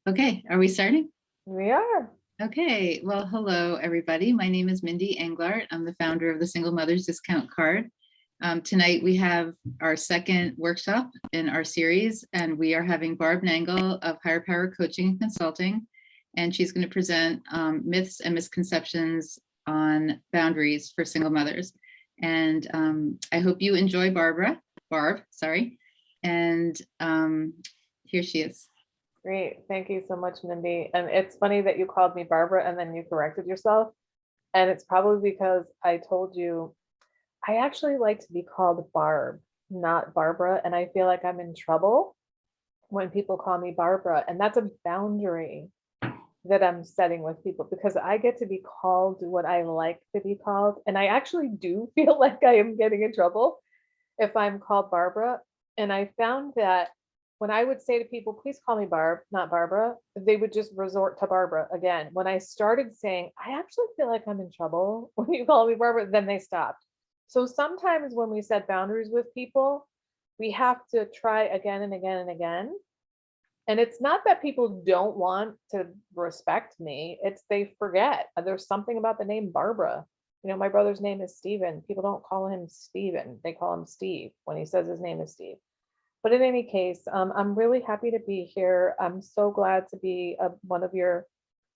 Okay, are we starting? We are. Okay, well, hello, everybody. My name is Mindy Englert. I'm the founder of the Single Mothers Discount Card. Tonight, we have our second workshop in our series, and we are having Barb Nangle of Higher Power Coaching and Consulting, and she's going to present myths and misconceptions on boundaries for single mothers. And I hope you enjoy Barb, sorry. And here she is. Great. Thank you so much, Mindy. And it's funny that you called me Barbara and then you corrected yourself. And it's probably because I told you I actually like to be called Barb, not Barbara. And I feel like I'm in trouble when people call me Barbara. And that's a boundary that I'm setting with people because I get to be called what I like to be called. And I actually do feel like I am getting in trouble if I'm called Barbara. And I found that when I would say to people, please call me Barb, not Barbara, they would just resort to Barbara again. When I started saying, I actually feel like I'm in trouble when you call me Barbara, then they stopped. So sometimes when we set boundaries with people, we have to try again and again and again. And it's not that people don't want to respect me, it's they forget. There's something about the name Barbara. You know, my brother's name is Steven. People don't call him Steven, they call him Steve when he says his name is Steve. But in any case, I'm really happy to be here. I'm so glad to be one of your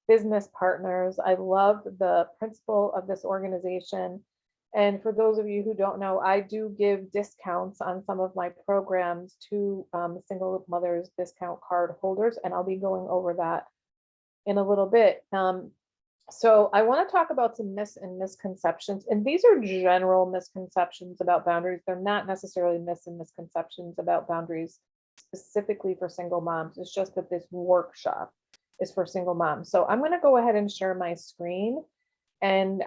business partners. I love the principle of this organization. And for those of you who don't know, I do give discounts on some of my programs to single mothers discount card holders, and I'll be going over that in a little bit. So I want to talk about some myths and misconceptions, and these are general misconceptions about boundaries. They're not necessarily myths and misconceptions about boundaries specifically for single moms. It's just that this workshop is for single moms. So I'm going to go ahead and share my screen. And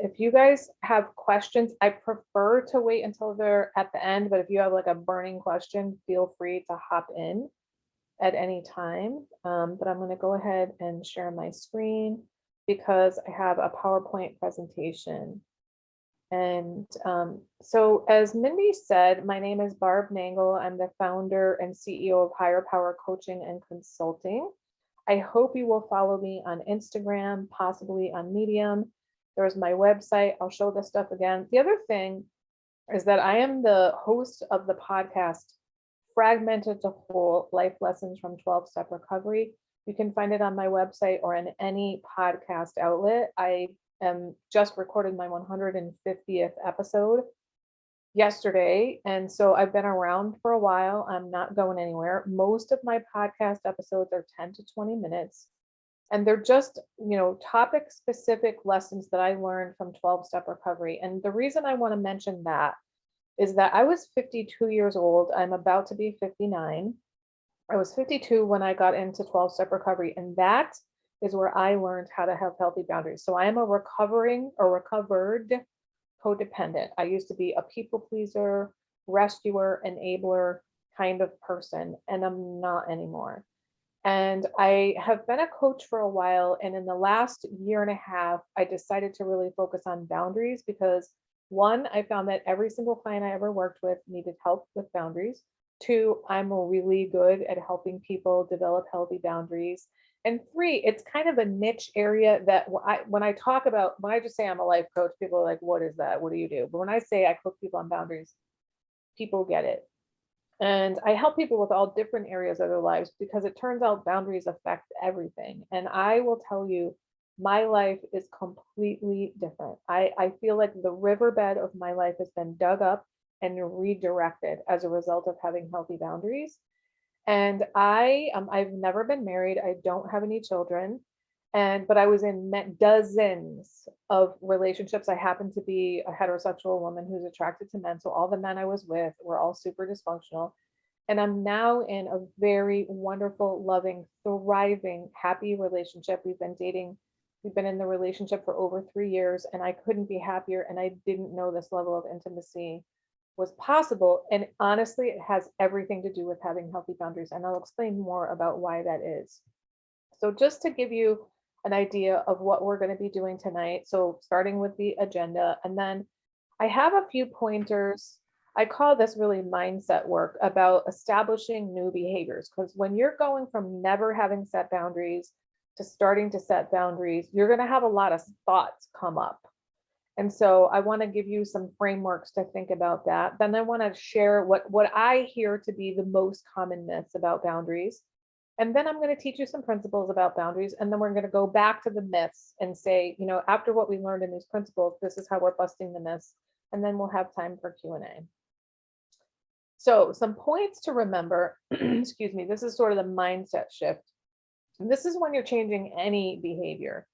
if you guys have questions, I prefer to wait until they're at the end, but if you have like a burning question, feel free to hop in at any time. But I'm going to go ahead and share my screen because I have a PowerPoint presentation. And so as Mindy said, my name is Barb Nangle. I'm the founder and CEO of Higher Power Coaching and Consulting. I hope you will follow me on Instagram, possibly on Medium. There's my website. I'll show this stuff again. The other thing is that I am the host of the podcast, Fragmented to Whole, Life Lessons from 12-Step Recovery. You can find it on my website or in any podcast outlet. I just recorded my 150th episode yesterday. And so I've been around for a while. I'm not going anywhere. Most of my podcast episodes are 10 to 20 minutes. And they're just, topic specific lessons that I learned from 12-step recovery. And the reason I want to mention that is that I was 52 years old. I'm about to be 59. I was 52 when I got into 12-step recovery. And that is where I learned how to have healthy boundaries. So I am a recovered codependent. I used to be a people pleaser, rescuer, enabler kind of person, and I'm not anymore. And I have been a coach for a while. And in the last year and a half, I decided to really focus on boundaries because one, I found that every single client I ever worked with needed help with boundaries. Two, I'm really good at helping people develop healthy boundaries. And three, it's kind of a niche area that when I just say I'm a life coach, people are like, what is that? What do you do? But when I say I coach people on boundaries, people get it. And I help people with all different areas of their lives because it turns out boundaries affect everything. And I will tell you, my life is completely different. I feel like the riverbed of my life has been dug up and redirected as a result of having healthy boundaries. And I've never been married. I don't have any children. But I was in dozens of relationships. I happen to be a heterosexual woman who's attracted to men. So all the men I was with were all super dysfunctional. And I'm now in a very wonderful, loving, thriving, happy relationship. We've been in the relationship for over 3 years, and I couldn't be happier. And I didn't know this level of intimacy was possible. And honestly, it has everything to do with having healthy boundaries. And I'll explain more about why that is. So just to give you an idea of what we're going to be doing tonight. So starting with the agenda, and then I have a few pointers. I call this really mindset work about establishing new behaviors. Because when you're going from never having set boundaries to starting to set boundaries, you're going to have a lot of thoughts come up. And so I want to give you some frameworks to think about that. Then I want to share what I hear to be the most common myths about boundaries. And then I'm going to teach you some principles about boundaries. And then we're going to go back to the myths and say, after what we learned in these principles, this is how we're busting the myths. And then we'll have time for Q&A. So some points to remember, excuse me, this is sort of the mindset shift. And this is when you're changing any behavior.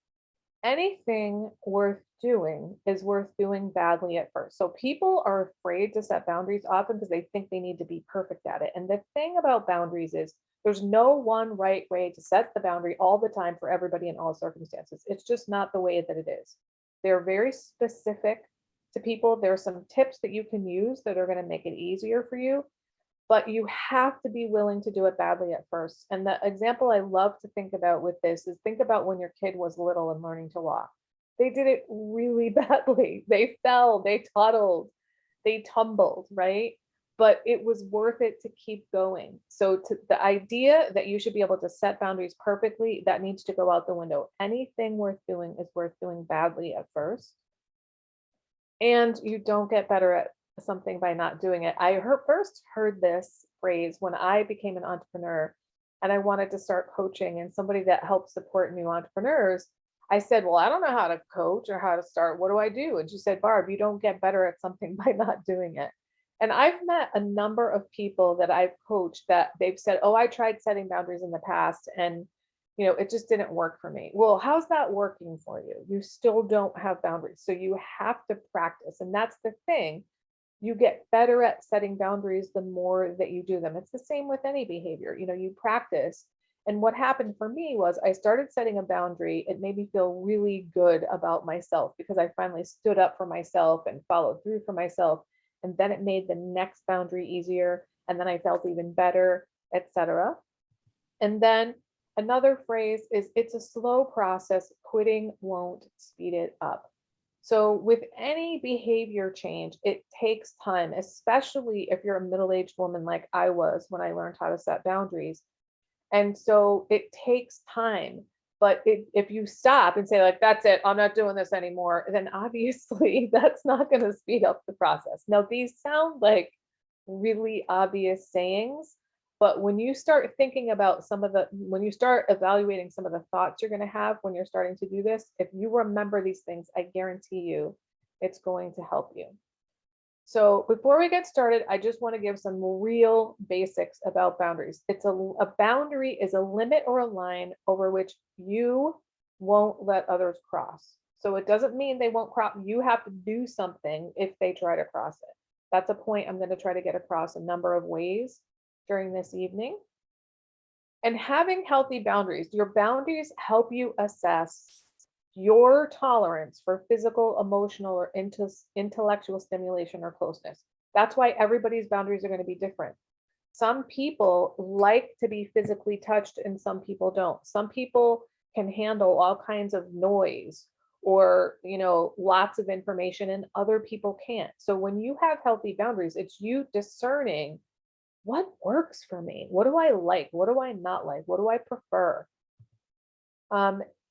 Anything worth doing is worth doing badly at first. So people are afraid to set boundaries often because they think they need to be perfect at it. And the thing about boundaries is there's no one right way to set the boundary all the time for everybody in all circumstances. It's just not the way that it is. They're very specific to people. There are some tips that you can use that are going to make it easier for you, but you have to be willing to do it badly at first. And the example I love to think about with this is think about when your kid was little and learning to walk. They did it really badly. They fell, they toddled, they tumbled, right? But it was worth it to keep going. So the idea that you should be able to set boundaries perfectly, that needs to go out the window. Anything worth doing is worth doing badly at first. And you don't get better at something by not doing it. I first heard this phrase when I became an entrepreneur and I wanted to start coaching, and somebody that helps support new entrepreneurs, I said, well, I don't know how to coach or how to start. What do I do? And she said, Barb, you don't get better at something by not doing it. And I've met a number of people that I've coached that they've said, oh, I tried setting boundaries in the past and it just didn't work for me. Well, how's that working for you? You still don't have boundaries. So you have to practice. And that's the thing. You get better at setting boundaries the more that you do them. It's the same with any behavior. You practice. And what happened for me was I started setting a boundary. It made me feel really good about myself because I finally stood up for myself and followed through for myself. And then it made the next boundary easier. And then I felt even better, etc. And then another phrase is it's a slow process. Quitting won't speed it up. So with any behavior change, it takes time, especially if you're a middle-aged woman like I was when I learned how to set boundaries. And so it takes time. But if you stop and say, like, that's it, I'm not doing this anymore, then obviously that's not going to speed up the process. Now, these sound like really obvious sayings, but when you start thinking about when you start evaluating some of the thoughts you're going to have when you're starting to do this, if you remember these things, I guarantee you it's going to help you. So before we get started, I just want to give some real basics about boundaries. A boundary is a limit or a line over which you won't let others cross. So it doesn't mean they won't cross. You have to do something if they try to cross it. That's a point I'm going to try to get across a number of ways during this evening. And having healthy boundaries, your boundaries help you assess your tolerance for physical, emotional, or intellectual stimulation or closeness. That's why everybody's boundaries are going to be different. Some people like to be physically touched and some people don't. Some people can handle all kinds of noise or, lots of information, and other people can't. So when you have healthy boundaries, it's you discerning what works for me. What do I like? What do I not like? What do I prefer?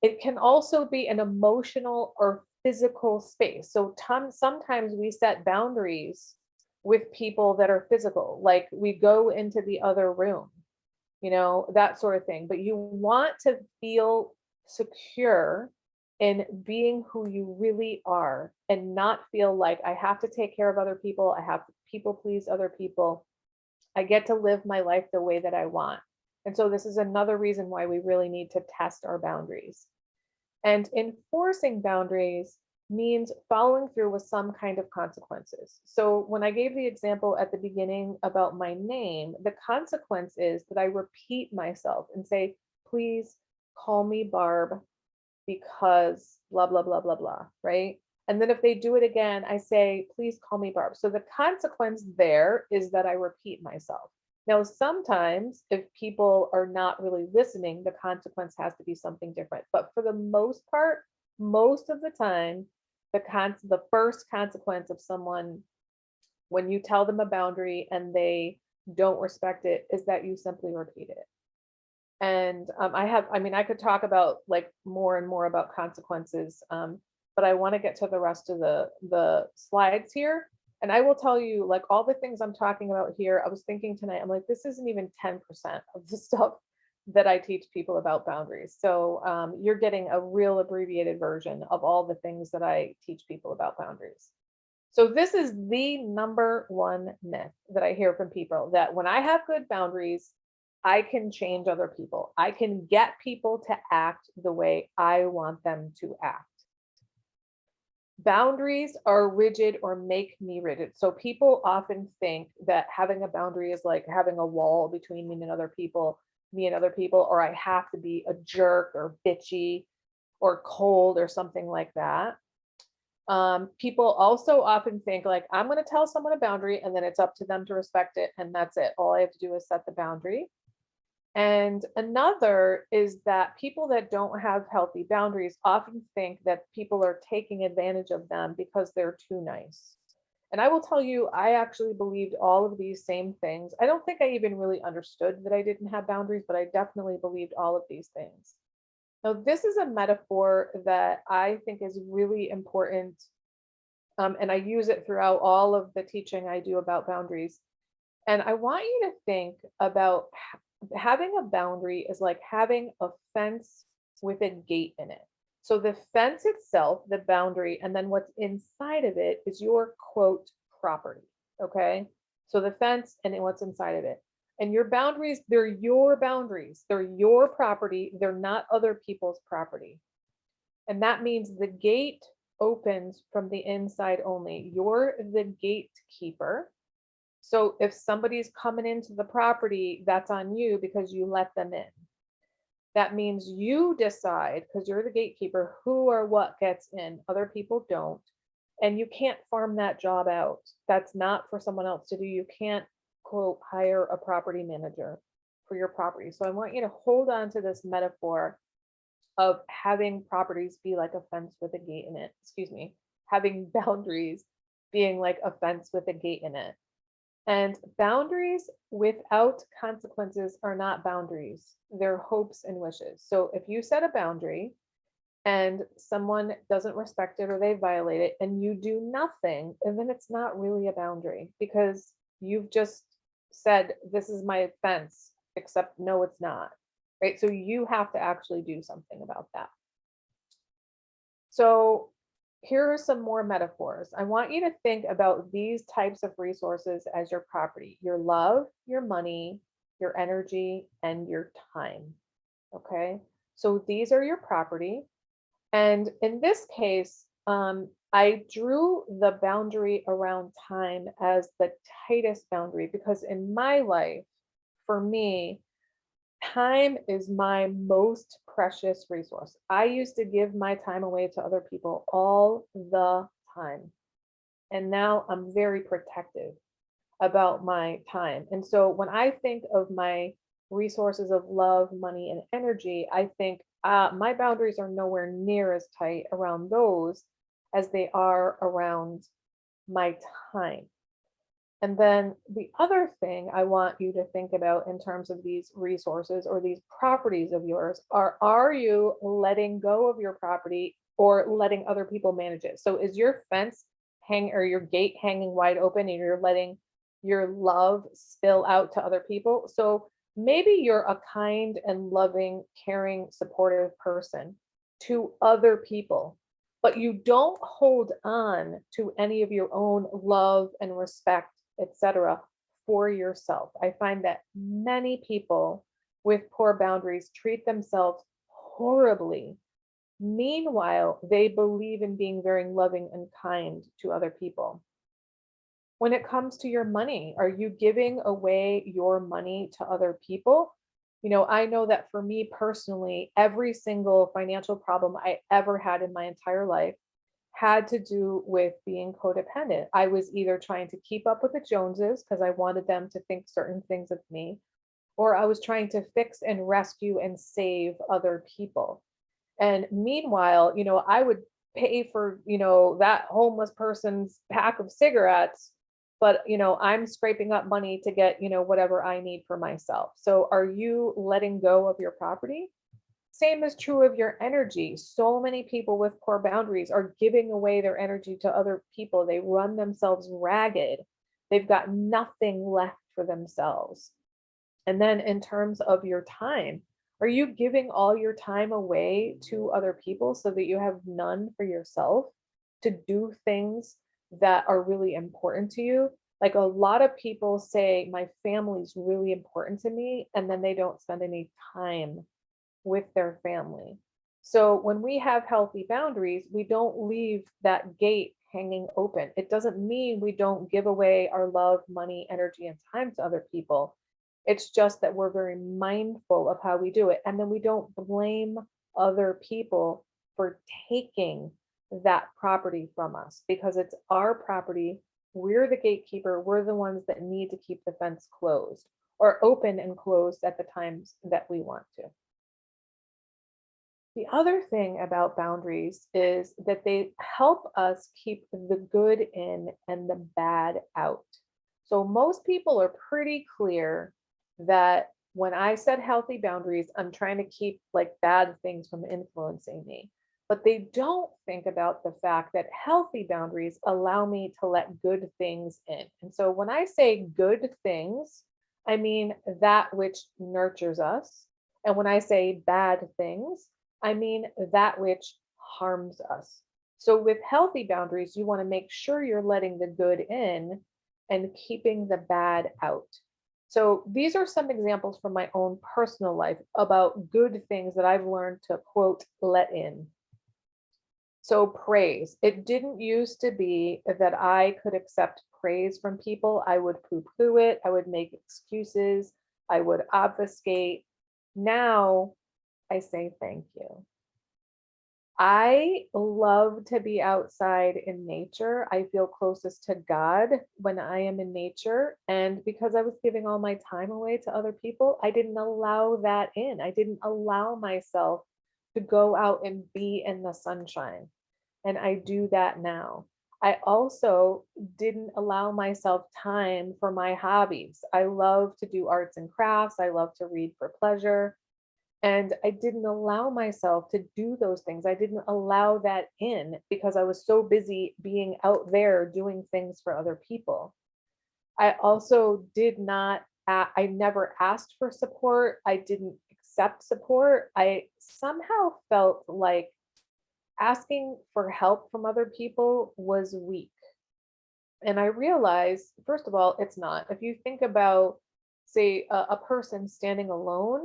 It can also be an emotional or physical space. So sometimes we set boundaries with people that are physical, like we go into the other room, that sort of thing. But you want to feel secure in being who you really are and not feel like I have to take care of other people. I have to people please other people. I get to live my life the way that I want. And so this is another reason why we really need to test our boundaries. And enforcing boundaries means following through with some kind of consequences. So when I gave the example at the beginning about my name, the consequence is that I repeat myself and say, please call me Barb because blah, blah, blah, blah, blah, right? And then if they do it again, I say, please call me Barb. So the consequence there is that I repeat myself. Now, sometimes if people are not really listening, the consequence has to be something different. But for the most part, most of the time, the first consequence of someone when you tell them a boundary and they don't respect it is that you simply repeat it. And I mean, I could talk about like more and more about consequences, but I want to get to the rest of the slides here. And I will tell you, like all the things I'm talking about here, I was thinking tonight, I'm like, this isn't even 10% of the stuff that I teach people about boundaries. So you're getting a real abbreviated version of all the things that I teach people about boundaries. So this is the number one myth that I hear from people, that when I have good boundaries, I can change other people. I can get people to act the way I want them to act. Boundaries are rigid or make me rigid. So people often think that having a boundary is like having a wall between me and other people, or I have to be a jerk or bitchy or cold or something like that. People also often think like, I'm going to tell someone a boundary and then it's up to them to respect it. And that's it. All I have to do is set the boundary. And another is that people that don't have healthy boundaries often think that people are taking advantage of them because they're too nice. And I will tell you, I actually believed all of these same things. I don't think I even really understood that I didn't have boundaries, but I definitely believed all of these things. Now, this is a metaphor that I think is really important, and I use it throughout all of the teaching I do about boundaries. And I want you to think about having a boundary is like having a fence with a gate in it. So the fence itself, the boundary, and then what's inside of it is your quote property. Okay. So the fence and then what's inside of it. And your boundaries, they're your boundaries. They're your property. They're not other people's property. And that means the gate opens from the inside only. You're the gatekeeper. So if somebody's coming into the property, that's on you because you let them in. That means you decide, because you're the gatekeeper, who or what gets in. Other people don't. And you can't farm that job out. That's not for someone else to do. You can't, quote, hire a property manager for your property. So I want you to hold on to this metaphor of having properties be like a fence with a gate in it. Excuse me, having boundaries being like a fence with a gate in it. And boundaries without consequences are not boundaries. They're hopes and wishes. So if you set a boundary and someone doesn't respect it or they violate it and you do nothing, and then it's not really a boundary because you've just said, this is my fence, except no, it's not. Right? So you have to actually do something about that. So here are some more metaphors. I want you to think about these types of resources as your property: your love, your money, your energy, and your time. Okay, so these are your property. And in this case, I drew the boundary around time as the tightest boundary because in my life, for me, time is my most precious resource. I used to give my time away to other people all the time. And now I'm very protective about my time. And so when I think of my resources of love, money, and energy, I think my boundaries are nowhere near as tight around those as they are around my time. And then the other thing I want you to think about in terms of these resources or these properties of yours are you letting go of your property or letting other people manage it? So is your fence or your gate hanging wide open and you're letting your love spill out to other people? So maybe you're a kind and loving, caring, supportive person to other people, but you don't hold on to any of your own love and respect, etc., for yourself. I find that many people with poor boundaries treat themselves horribly. Meanwhile, they believe in being very loving and kind to other people. When it comes to your money, are you giving away your money to other people? You know, I know that for me personally, every single financial problem I ever had in my entire life had to do with being codependent. I was either trying to keep up with the Joneses because I wanted them to think certain things of me, or I was trying to fix and rescue and save other people. And meanwhile, you know, I would pay for, you know, that homeless person's pack of cigarettes, but I'm scraping up money to get, whatever I need for myself. So are you letting go of your property? Same is true of your energy. So many people with poor boundaries are giving away their energy to other people. They run themselves ragged. They've got nothing left for themselves. And then in terms of your time, are you giving all your time away to other people so that you have none for yourself to do things that are really important to you? Like a lot of people say, my family's really important to me, and then they don't spend any time with their family. So when we have healthy boundaries, we don't leave that gate hanging open. It doesn't mean we don't give away our love, money, energy, and time to other people. It's just that we're very mindful of how we do it. And then we don't blame other people for taking that property from us because it's our property. We're the gatekeeper. We're the ones that need to keep the fence closed or open and closed at the times that we want to. The other thing about boundaries is that they help us keep the good in and the bad out. So most people are pretty clear that when I set healthy boundaries, I'm trying to keep like bad things from influencing me. But they don't think about the fact that healthy boundaries allow me to let good things in. And so when I say good things, I mean that which nurtures us. And when I say bad things, I mean that which harms us. So with healthy boundaries, you want to make sure you're letting the good in and keeping the bad out. So these are some examples from my own personal life about good things that I've learned to quote, let in. So praise. It didn't used to be that I could accept praise from people. I would poo-poo it. I would make excuses. I would obfuscate. Now I say thank you. I love to be outside in nature. I feel closest to God when I am in nature. And because I was giving all my time away to other people, I didn't allow that in. I didn't allow myself to go out and be in the sunshine. And I do that now. I also didn't allow myself time for my hobbies. I love to do arts and crafts. I love to read for pleasure. And I didn't allow myself to do those things. I didn't allow that in because I was so busy being out there doing things for other people. I also did not, I never asked for support. I didn't accept support. I somehow felt like asking for help from other people was weak. And I realized, first of all, it's not. If you think about, say, a person standing alone,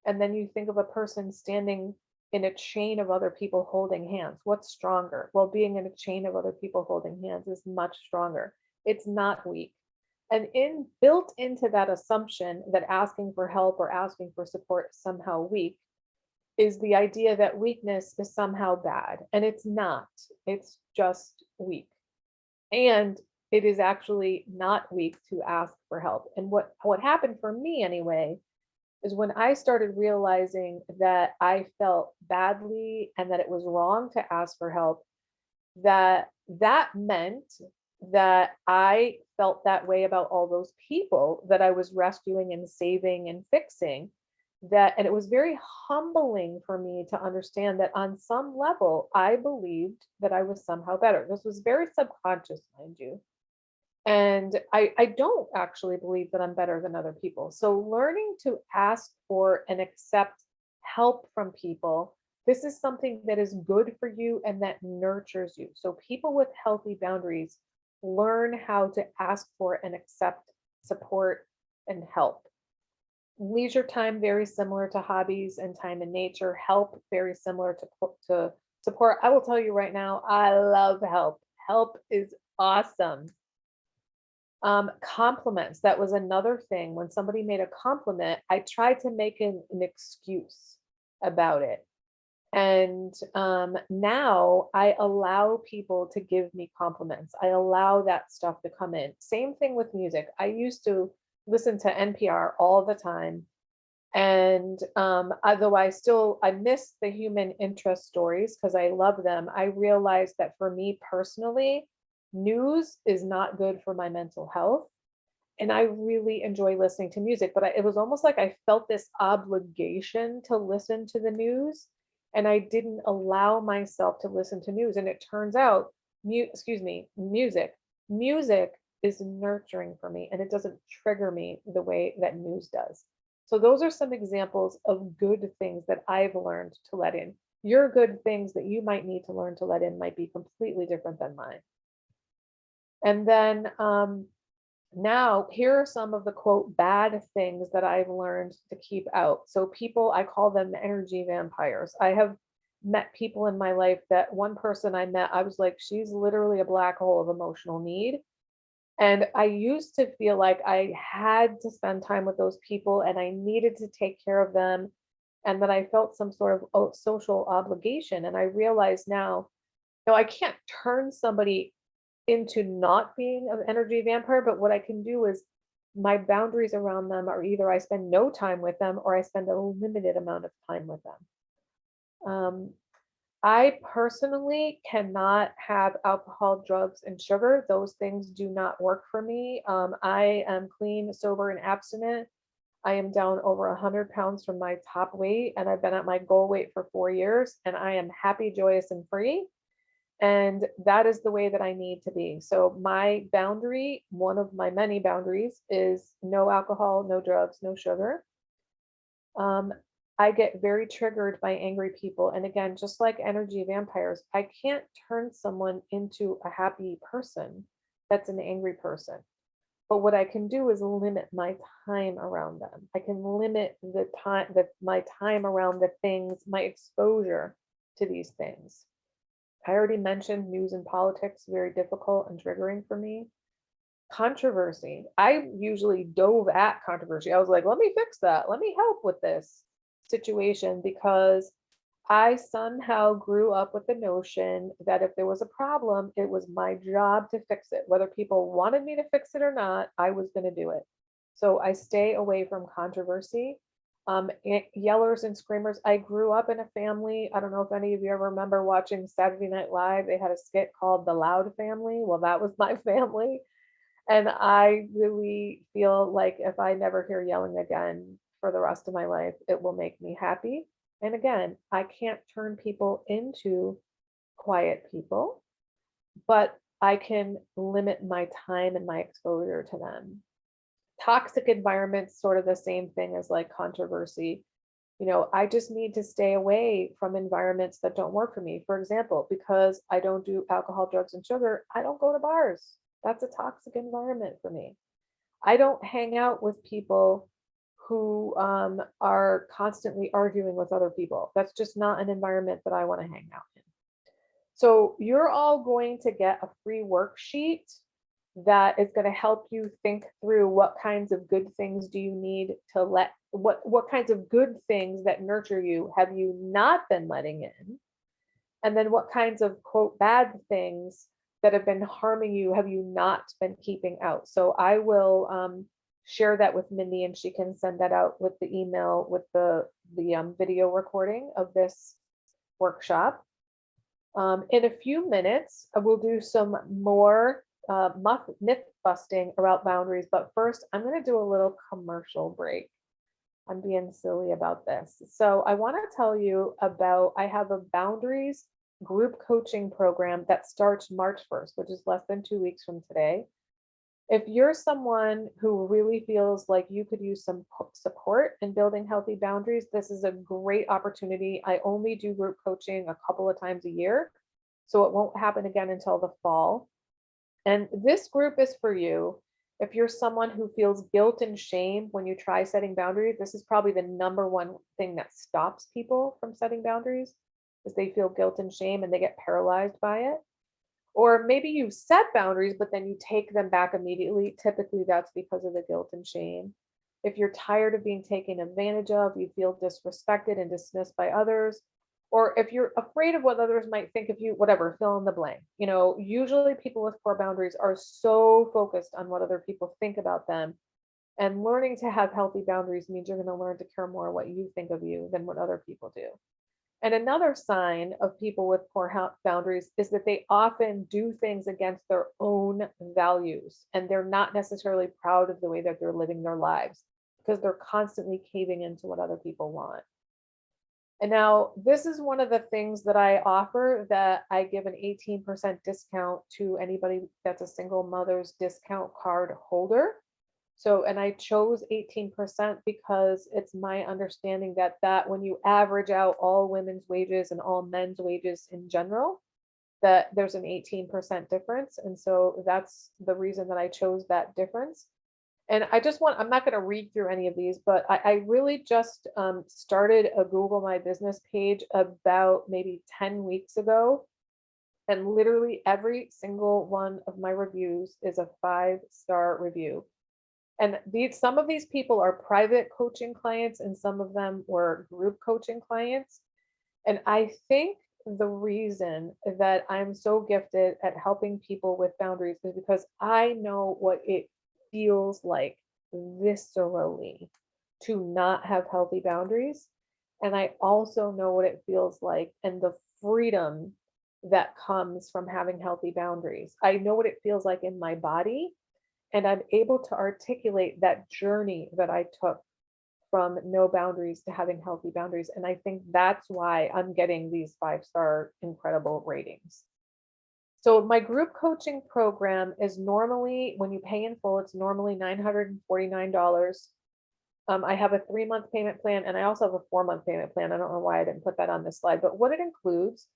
and then you think of a person standing in a chain of other people holding hands, what's stronger? Well, being in a chain of other people holding hands is much stronger. It's not weak. And built into that assumption that asking for help or asking for support is somehow weak is the idea that weakness is somehow bad. And it's not. It's just weak. And it is actually not weak to ask for help. And what happened for me anyway is when I started realizing that I felt badly and that it was wrong to ask for help, that meant that I felt that way about all those people that I was rescuing and saving and fixing. And it was very humbling for me to understand that on some level, I believed that I was somehow better. This was very subconscious, mind you. And I don't actually believe that I'm better than other people. So learning to ask for and accept help from people, this is something that is good for you and that nurtures you. So people with healthy boundaries learn how to ask for and accept support and help. Leisure time, very similar to hobbies and time in nature. Help, very similar to support. I will tell you right now, I love help. Help is awesome. Compliments, that was another thing. When somebody made a compliment, I tried to make an excuse about it. And now I allow people to give me compliments. I allow that stuff to come in. Same thing with music. I used to listen to NPR all the time. And although I miss the human interest stories because I love them, I realized that for me personally, News is not good for my mental health. And I really enjoy listening to music, but it was almost like I felt this obligation to listen to the news, and I didn't allow myself to listen to news. And it turns out, music is nurturing for me, and it doesn't trigger me the way that news does. So those are some examples of good things that I've learned to let in. Your good things that you might need to learn to let in might be completely different than mine. And then now, here are some of the quote bad things that I've learned to keep out. So, people, I call them energy vampires. I have met people in my life that one person I met, I was like, she's literally a black hole of emotional need. And I used to feel like I had to spend time with those people and I needed to take care of them, and that I felt some sort of social obligation. And I realize now, no, I can't turn somebody into not being an energy vampire, but what I can do is my boundaries around them are either I spend no time with them or I spend a limited amount of time with them. I personally cannot have alcohol, drugs, and sugar. Those things do not work for me. I am clean, sober, and abstinent. I am down over 100 pounds from my top weight, and I've been at my goal weight for 4 years, and I am happy, joyous, and free. And that is the way that I need to be. So my boundary, one of my many boundaries, is no alcohol, no drugs, no sugar. I get very triggered by angry people. And again, just like energy vampires, I can't turn someone into a happy person that's an angry person. But what I can do is limit my time around them. I can limit the time that my time around the things, my exposure to these things. I already mentioned news and politics, very difficult and triggering for me. Controversy. I usually dove at controversy. I was like, let me fix that. Let me help with this situation, because I somehow grew up with the notion that if there was a problem, it was my job to fix it. Whether people wanted me to fix it or not, I was going to do it. So I stay away from controversy. Yellers and screamers. I grew up in a family. I don't know if any of you ever remember watching Saturday Night Live. They had a skit called The Loud Family. Well, that was my family. And I really feel like if I never hear yelling again for the rest of my life, it will make me happy. And again, I can't turn people into quiet people, but I can limit my time and my exposure to them. Toxic environments, sort of the same thing as like controversy. I just need to stay away from environments that don't work for me. For example, because I don't do alcohol, drugs, and sugar, I don't go to bars. That's a toxic environment for me. I don't hang out with people who are constantly arguing with other people. That's just not an environment that I want to hang out in. So you're all going to get a free worksheet that is going to help you think through what kinds of good things do you need to what kinds of good things that nurture you have you not been letting in, and then what kinds of quote bad things that have been harming you have you not been keeping out. So I will share that with Mindy, and she can send that out with the email with the video recording of this workshop. In a few minutes, we'll do some more myth busting about boundaries. But first, I'm going to do a little commercial break. I'm being silly about this. So I want to tell you about, I have a boundaries group coaching program that starts March 1st, which is less than 2 weeks from today. If you're someone who really feels like you could use some support in building healthy boundaries, this is a great opportunity. I only do group coaching a couple of times a year, so it won't happen again until the fall. And this group is for you. If you're someone who feels guilt and shame when you try setting boundaries, this is probably the number one thing that stops people from setting boundaries, is they feel guilt and shame and they get paralyzed by it. Or maybe you set boundaries, but then you take them back immediately. Typically, that's because of the guilt and shame. If you're tired of being taken advantage of, you feel disrespected and dismissed by others, or if you're afraid of what others might think of you, whatever, fill in the blank. Usually people with poor boundaries are so focused on what other people think about them. And learning to have healthy boundaries means you're going to learn to care more what you think of you than what other people do. And another sign of people with poor boundaries is that they often do things against their own values, and they're not necessarily proud of the way that they're living their lives because they're constantly caving into what other people want. And now this is one of the things that I offer, that I give an 18% discount to anybody that's a single mother's discount card holder. So, and I chose 18% because it's my understanding that when you average out all women's wages and all men's wages in general, that there's an 18% difference. And so that's the reason that I chose that difference. And I'm not going to read through any of these, but I really just started a Google My Business page about maybe 10 weeks ago. And literally every single one of my reviews is a 5-star review. And some of these people are private coaching clients and some of them were group coaching clients. And I think the reason that I'm so gifted at helping people with boundaries is because I know what it feels like viscerally to not have healthy boundaries. And I also know what it feels like and the freedom that comes from having healthy boundaries. I know what it feels like in my body, and I'm able to articulate that journey that I took from no boundaries to having healthy boundaries. And I think that's why I'm getting these 5-star incredible ratings. So my group coaching program is normally, when you pay in full, it's normally $949. I have a 3-month payment plan, and I also have a 4-month payment plan. I don't know why I didn't put that on this slide, but what it includes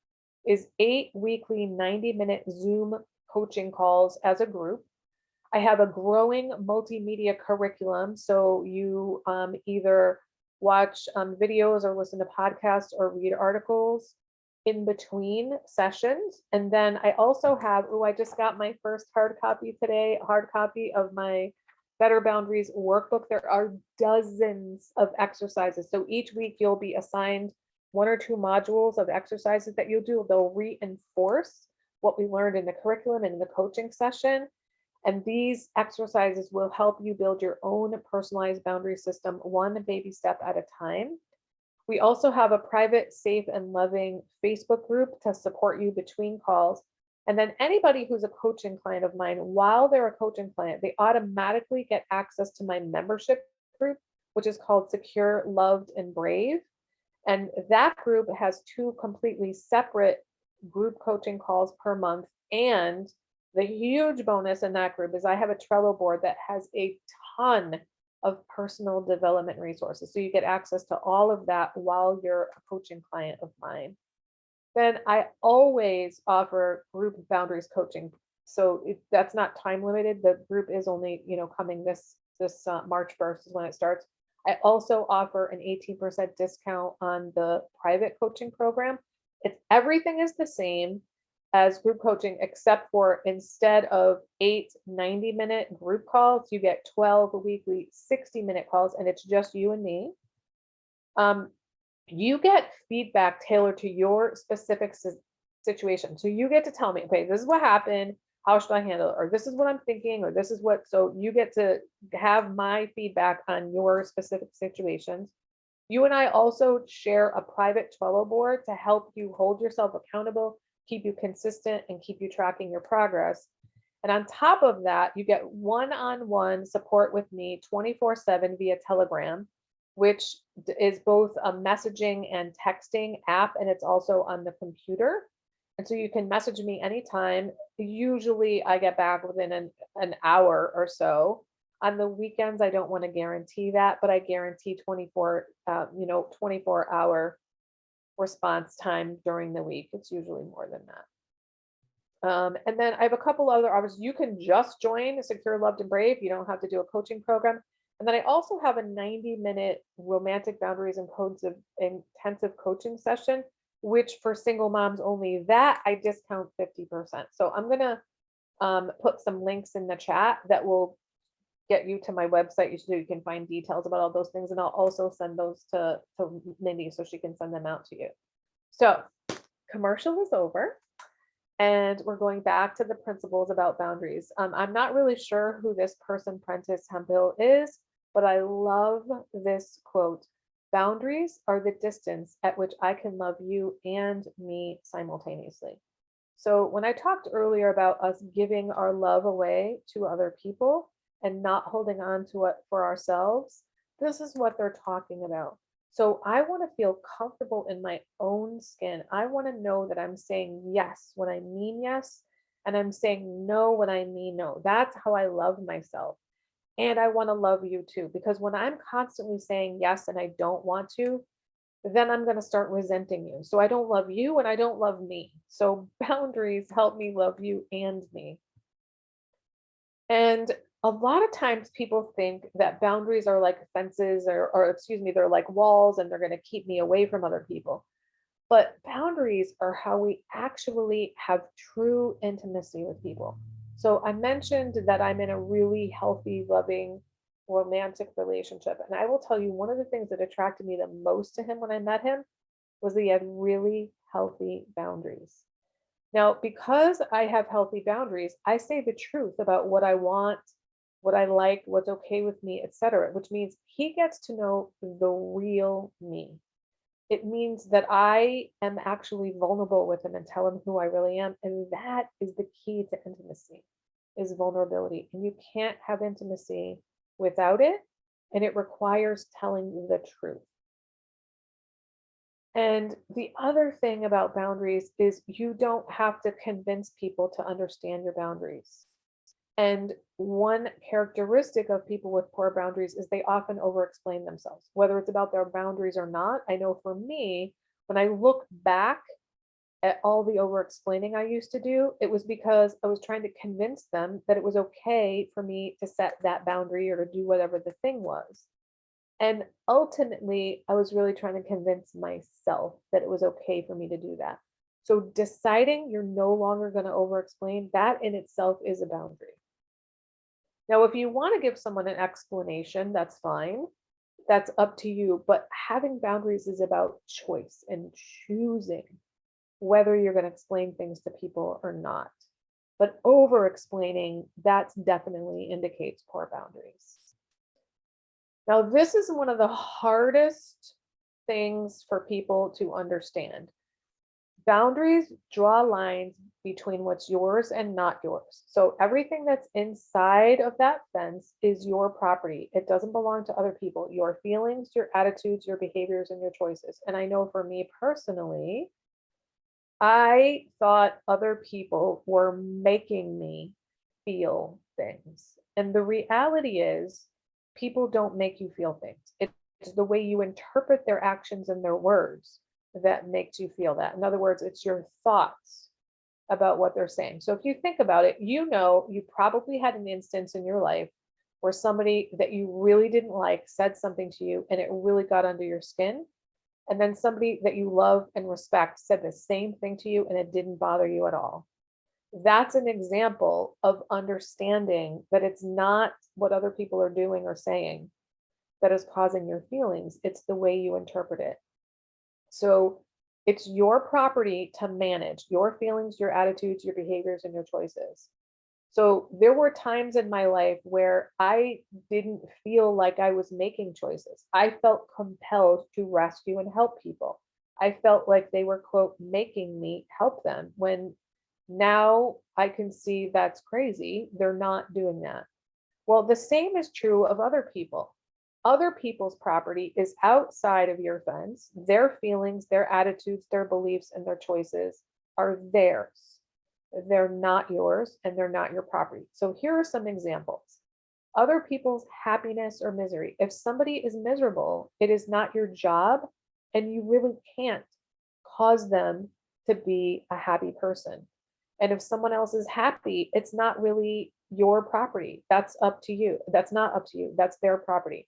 is 8 weekly 90-minute Zoom coaching calls as a group. I have a growing multimedia curriculum. So you either watch videos or listen to podcasts or read articles in between sessions. And then I also have, I just got my first hard copy today, hard copy of my Better Boundaries workbook. There are dozens of exercises. So each week you'll be assigned 1 or 2 modules of exercises that you'll do. They'll reinforce what we learned in the curriculum and in the coaching session. And these exercises will help you build your own personalized boundary system, one baby step at a time. We also have a private, safe, and loving Facebook group to support you between calls. And then anybody who's a coaching client of mine, while they're a coaching client, they automatically get access to my membership group, which is called Secure, Loved, and Brave. And that group has 2 completely separate group coaching calls per month. And the huge bonus in that group is I have a Trello board that has a ton of personal development resources. So you get access to all of that while you're a coaching client of mine. Then I always offer group boundaries coaching. So that's not time limited. The group is only, coming this March 1st is when it starts. I also offer an 18% discount on the private coaching program. Everything is the same as group coaching, except for instead of 8 90-minute group calls, you get 12 weekly 60-minute calls, and it's just you and me. You get feedback tailored to your specific situation. So you get to tell me, okay, this is what happened. How should I handle it? Or this is what I'm thinking, or this is what, so you get to have my feedback on your specific situations. You and I also share a private Trello board to help you hold yourself accountable, keep you consistent, and keep you tracking your progress. And on top of that, you get one-on-one support with me 24/7 via Telegram, which is both a messaging and texting app, and it's also on the computer. And so you can message me anytime. Usually I get back within an hour or so. On the weekends, I don't want to guarantee that, but I guarantee 24-hour response time during the week. It's usually more than that. And then I have a couple other options. You can just join Secure, Loved, and Brave. You don't have to do a coaching program. And then I also have a 90-minute romantic boundaries and codes of intensive coaching session, which for single moms only, that I discount 50%. So I'm going to put some links in the chat that will get you to my website so you can find details about all those things. And I'll also send those to Mindy so she can send them out to you. So commercial is over. And we're going back to the principles about boundaries. I'm not really sure who this person, Prentice Hemphill, is, but I love this quote. Boundaries are the distance at which I can love you and me simultaneously. So when I talked earlier about us giving our love away to other people and not holding on to it for ourselves, this is what they're talking about. So I want to feel comfortable in my own skin. I want to know that I'm saying yes when I mean yes, and I'm saying no when I mean no. That's how I love myself. And I want to love you too, because when I'm constantly saying yes and I don't want to, then I'm going to start resenting you. So I don't love you and I don't love me. So boundaries help me love you and me. And a lot of times people think that boundaries are like fences or excuse me, they're like walls and they're going to keep me away from other people. But boundaries are how we actually have true intimacy with people. So I mentioned that I'm in a really healthy, loving, romantic relationship. And I will tell you, one of the things that attracted me the most to him when I met him was that he had really healthy boundaries. Now, because I have healthy boundaries, I say the truth about what I want, what I like, what's okay with me, etc., which means he gets to know the real me. It means that I am actually vulnerable with him and tell him who I really am. And that is the key to intimacy, is vulnerability. And you can't have intimacy without it. And it requires telling the truth. And the other thing about boundaries is you don't have to convince people to understand your boundaries. And one characteristic of people with poor boundaries is they often over explain themselves, whether it's about their boundaries or not. I know for me, when I look back at all the over explaining I used to do, it was because I was trying to convince them that it was okay for me to set that boundary or to do whatever the thing was. And ultimately, I was really trying to convince myself that it was okay for me to do that. So deciding you're no longer going to over explain, that in itself is a boundary. Now, if you want to give someone an explanation, that's fine. That's up to you. But having boundaries is about choice and choosing whether you're going to explain things to people or not. But over explaining, that definitely indicates poor boundaries. Now, this is one of the hardest things for people to understand. Boundaries draw lines between what's yours and not yours. So everything that's inside of that fence is your property. It doesn't belong to other people. Your feelings, your attitudes, your behaviors, and your choices. And I know for me personally, I thought other people were making me feel things. And the reality is, people don't make you feel things. It's the way you interpret their actions and their words that makes you feel that. In other words, it's your thoughts about what they're saying. So if you think about it, you know, you probably had an instance in your life where somebody that you really didn't like said something to you and it really got under your skin. And then somebody that you love and respect said the same thing to you and it didn't bother you at all. That's an example of understanding that it's not what other people are doing or saying that is causing your feelings. It's the way you interpret it. So it's your property to manage your feelings, your attitudes, your behaviors, and your choices. So there were times in my life where I didn't feel like I was making choices. I felt compelled to rescue and help people. I felt like they were, quote, making me help them, when now I can see that's crazy. They're not doing that. Well, the same is true of other people. Other people's property is outside of your fence. Their feelings, their attitudes, their beliefs, and their choices are theirs. They're not yours and they're not your property. So here are some examples. Other people's happiness or misery. If somebody is miserable, it is not your job, and you really can't cause them to be a happy person. And if someone else is happy, it's not really your property. That's up to you. That's not up to you. That's their property.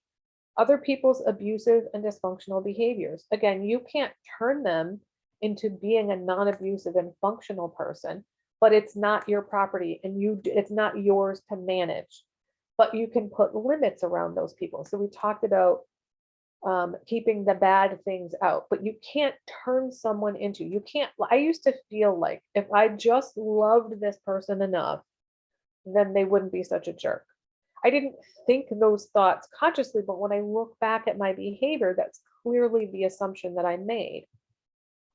Other people's abusive and dysfunctional behaviors. Again, you can't turn them into being a non-abusive and functional person, but it's not your property and it's not yours to manage. But you can put limits around those people. So we talked about keeping the bad things out, but you can't turn someone into, you can't, I used to feel like if I just loved this person enough, then they wouldn't be such a jerk. I didn't think those thoughts consciously, but when I look back at my behavior, that's clearly the assumption that I made.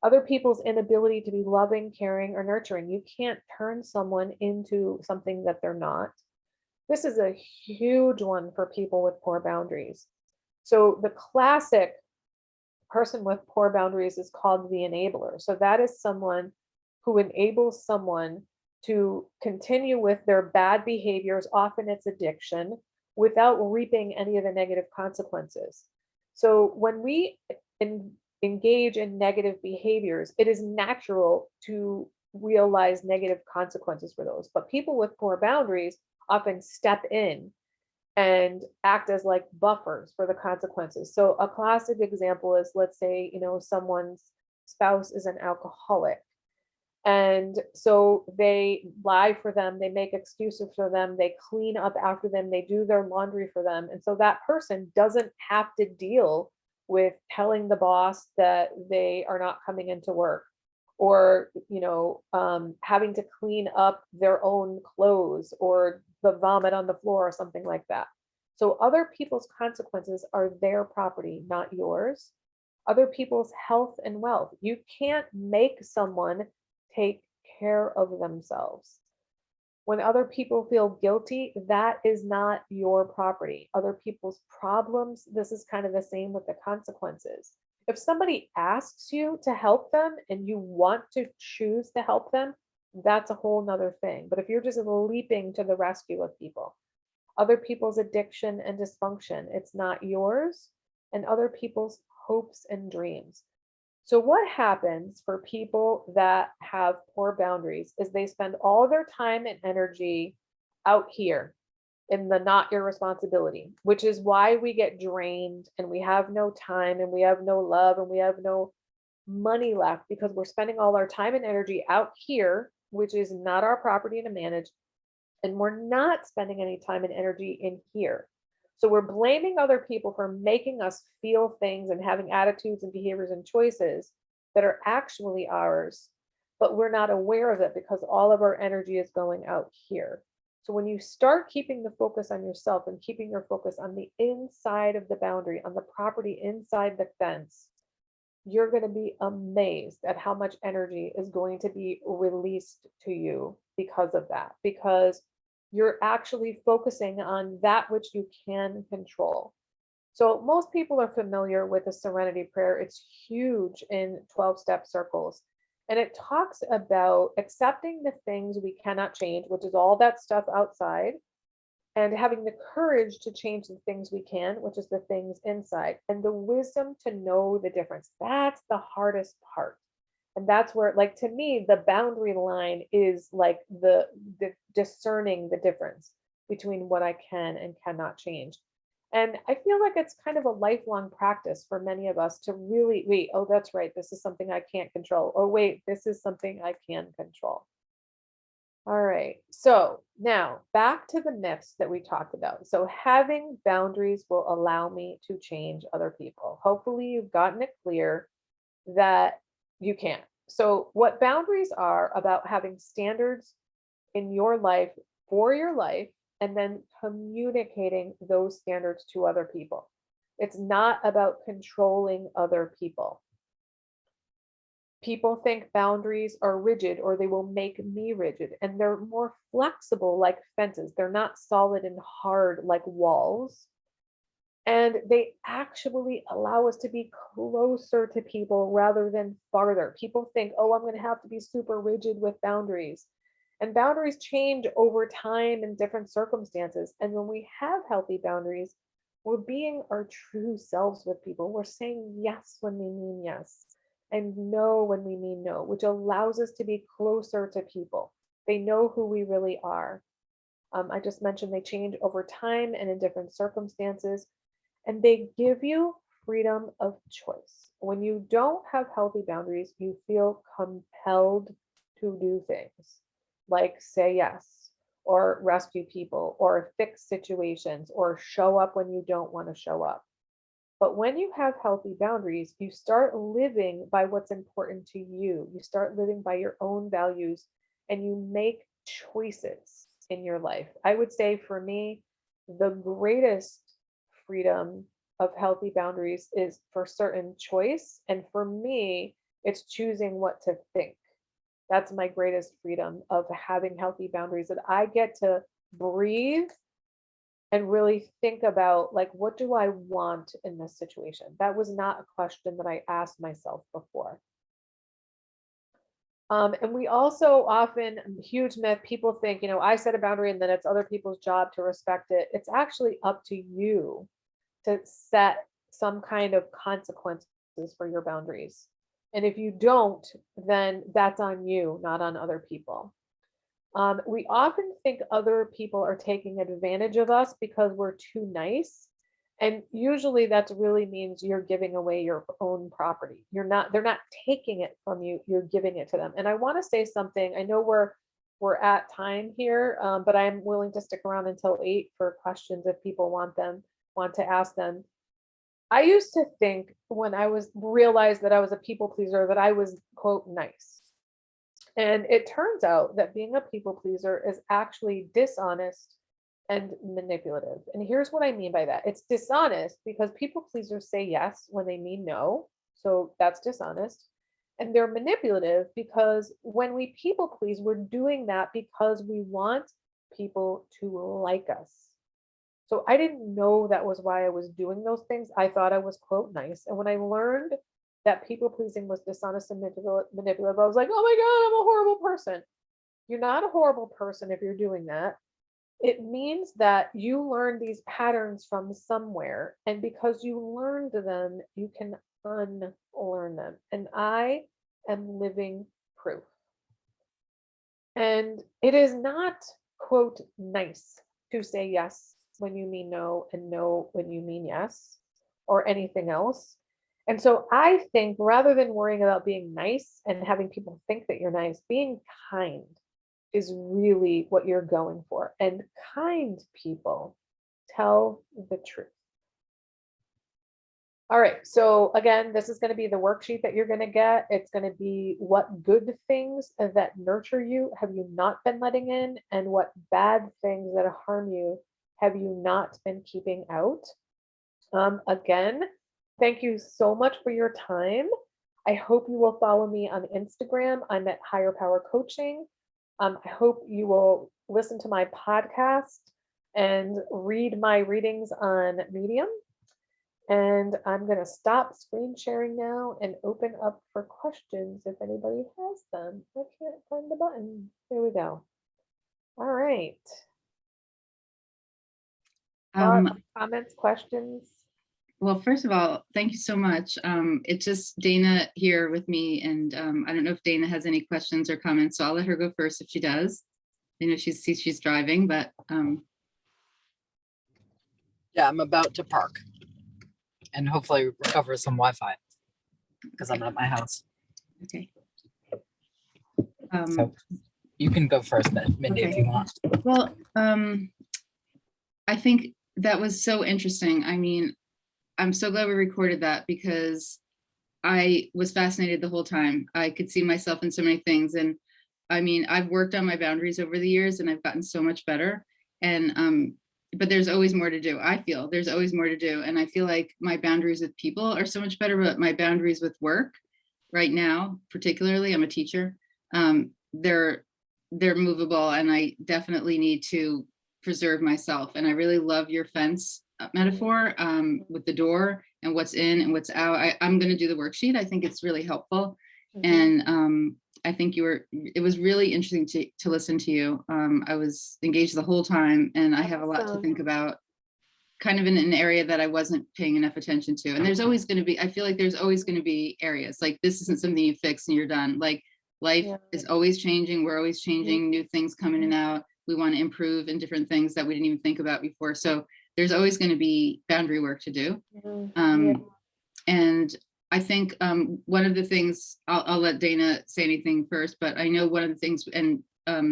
Other people's inability to be loving, caring, or nurturing. You can't turn someone into something that they're not. This is a huge one for people with poor boundaries. So the classic person with poor boundaries is called the enabler. So that is someone who enables someone to continue with their bad behaviors, often it's addiction, without reaping any of the negative consequences. So when we engage in negative behaviors, it is natural to realize negative consequences for those. But people with poor boundaries often step in and act as like buffers for the consequences. So a classic example is, let's say, someone's spouse is an alcoholic. And so they lie for them, they make excuses for them, they clean up after them, they do their laundry for them. And so that person doesn't have to deal with telling the boss that they are not coming into work, or having to clean up their own clothes or the vomit on the floor or something like that. So other people's consequences are their property, not yours. Other people's health and wealth. You can't make someone take care of themselves. When other people feel guilty, that is not your property. Other people's problems, this is kind of the same with the consequences. If somebody asks you to help them and you want to choose to help them, that's a whole nother thing. But if you're just leaping to the rescue of people, other people's addiction and dysfunction, it's not yours, and other people's hopes and dreams. So what happens for people that have poor boundaries is they spend all their time and energy out here in the not your responsibility, which is why we get drained and we have no time and we have no love and we have no money left, because we're spending all our time and energy out here, which is not our property to manage, and we're not spending any time and energy in here. So we're blaming other people for making us feel things and having attitudes and behaviors and choices that are actually ours, but we're not aware of it because all of our energy is going out here. So when you start keeping the focus on yourself and keeping your focus on the inside of the boundary, on the property inside the fence, you're going to be amazed at how much energy is going to be released to you because of that, because you're actually focusing on that which you can control. So most people are familiar with the serenity prayer. It's huge in 12-step circles. And it talks about accepting the things we cannot change, which is all that stuff outside, and having the courage to change the things we can, which is the things inside, and the wisdom to know the difference. That's the hardest part. And that's where, like, to me, the boundary line is like the discerning the difference between what I can and cannot change. And I feel like it's kind of a lifelong practice for many of us to really, wait, oh, that's right, this is something I can't control. Oh, wait, this is something I can control. All right, so now back to the myths that we talked about. So having boundaries will allow me to change other people. Hopefully you've gotten it clear that you can't. So what boundaries are about having standards in your life for your life, and then communicating those standards to other people. It's not about controlling other people. People think boundaries are rigid or they will make me rigid, and they're more flexible like fences. They're not solid and hard like walls. And they actually allow us to be closer to people rather than farther. People think, oh, I'm going to have to be super rigid with boundaries. And boundaries change over time in different circumstances. And when we have healthy boundaries, we're being our true selves with people. We're saying yes when we mean yes, and no when we mean no, which allows us to be closer to people. They know who we really are. I just mentioned they change over time and in different circumstances, and they give you freedom of choice. When you don't have healthy boundaries, you feel compelled to do things like say yes, or rescue people, or fix situations, or show up when you don't want to show up. But when you have healthy boundaries, you start living by what's important to you. You start living by your own values, and you make choices in your life. I would say for me, the greatest freedom of healthy boundaries is for certain choice. And for me, it's choosing what to think. That's my greatest freedom of having healthy boundaries, that I get to breathe and really think about, like, what do I want in this situation? That was not a question that I asked myself before. And we also often, huge myth, people think, I set a boundary and then it's other people's job to respect it. It's actually up to you to set some kind of consequences for your boundaries. And if you don't, then that's on you, not on other people. We often think other people are taking advantage of us because we're too nice. And usually that really means you're giving away your own property. They're not taking it from you, you're giving it to them. And I want to say something. I know we're at time here, but I'm willing to stick around until 8 for questions if people want to ask them. I used to think, when I realized that I was a people pleaser, that I was, quote, nice. And it turns out that being a people pleaser is actually dishonest and manipulative. And here's what I mean by that. It's dishonest because people pleasers say yes when they mean no. So that's dishonest. And they're manipulative because when we people please, we're doing that because we want people to like us. So I didn't know that was why I was doing those things. I thought I was, quote, nice. And when I learned that people pleasing was dishonest and manipulative, I was like, oh my God, I'm a horrible person. You're not a horrible person if you're doing that. It means that you learned these patterns from somewhere. And because you learned them, you can unlearn them. And I am living proof. And it is not, quote, nice to say yes when you mean no and no when you mean yes, or anything else. And so I think, rather than worrying about being nice and having people think that you're nice, being kind is really what you're going for. And kind people tell the truth. All right, so again, this is going to be the worksheet that you're going to get. It's going to be, what good things that nurture you have you not been letting in, and what bad things that harm you have you not been keeping out. Again, thank you so much for your time. I hope you will follow me on Instagram. I'm at Higher Power Coaching. I hope you will listen to my podcast and read my readings on Medium. And I'm going to stop screen sharing now and open up for questions if anybody has them. I can't find the button. There we go. All right. Comments, questions? Well, first of all, thank you so much. It's just Dana here with me, and I don't know if Dana has any questions or comments, so I'll let her go first if she does. I know she's driving, but yeah, I'm about to park and hopefully recover some Wi-Fi because I'm at my house. okay. So you can go first, Mindy, if you want. Well, I think that was so interesting. I mean, I'm so glad we recorded that because I was fascinated the whole time. I could see myself in so many things. And I mean, I've worked on my boundaries over the years and I've gotten so much better. And, but there's always more to do. I feel there's always more to do. And I feel like my boundaries with people are so much better, but my boundaries with work right now, particularly, I'm a teacher, they're movable, and I definitely need to preserve myself. And I really love your fence metaphor with the door and what's in and what's out. I'm going to do the worksheet. I think it's really helpful. And I think it was really interesting to listen to you. I was engaged the whole time, and I have a lot to think about, kind of in an area that I wasn't paying enough attention to. And there's always going to be, I feel like there's always going to be areas like this isn't something you fix and you're done. Like life is always changing. We're always changing, new things coming in and out. We want to improve in different things that we didn't even think about before. So there's always going to be boundary work to do. And I think one of the things, I'll let Dana say anything first, but I know one of the things, and I